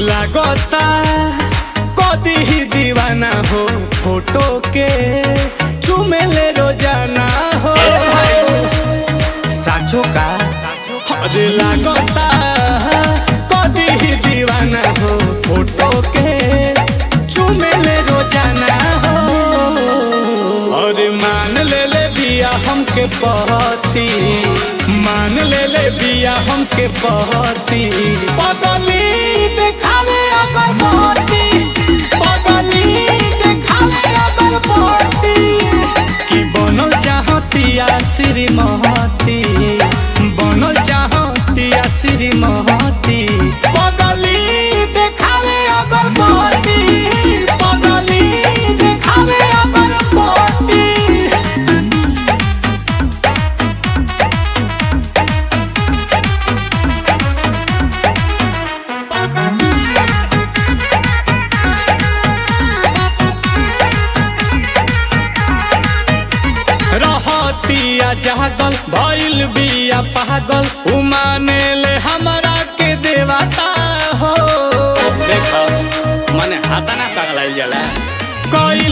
लागता कदी ही दीवाना हो फोटो के चुमेले रोजाना हो साचो का अरे लागता कदी ही दीवाना हो फोटो के चुमेले रोजाना हो और मान ले बिया हमके पहती मान ले बिया हमके पहती बदली देखावे अगर मोती बदली देखावे अगर मोती कि बनल चाहतिया श्रीमती बनल चाहतिया श्रीमती बदली देखावे अगर मोती बदली देखावे अगर मोती रहतिया जागल भइल बिया पागल उमाने ले हमरा के देवता हो देखा मने हाथा ना पागल जाला कोई